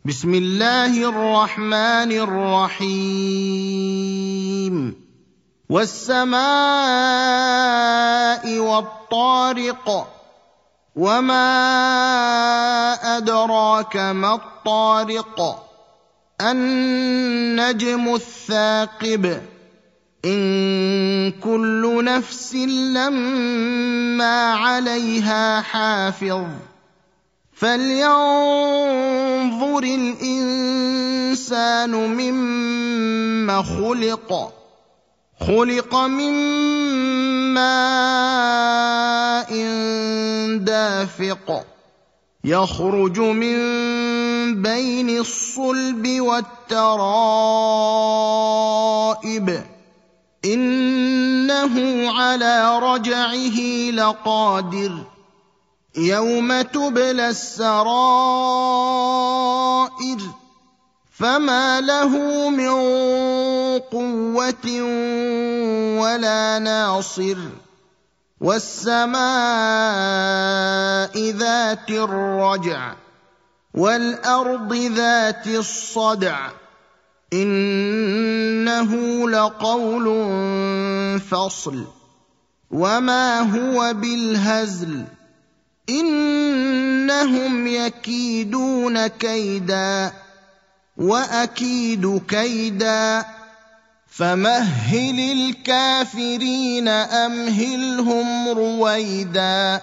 بسم الله الرحمن الرحيم والسماء والطارق وما أدراك ما الطارق النجم الثاقب إن كل نفس لما عليها حافظ فلينظر الإنسان مما خلق من ماء دافق يخرج من بين الصلب والترائب إنه على رجعه لقادر يوم تبلى السرائر فما له من قوة ولا ناصر والسماء ذات الرجع والأرض ذات الصدع إنه لقول فصل وما هو بالهزل إنهم يكيدون كيدا وأكيد كيدا فمهل الكافرين أمهلهم رويدا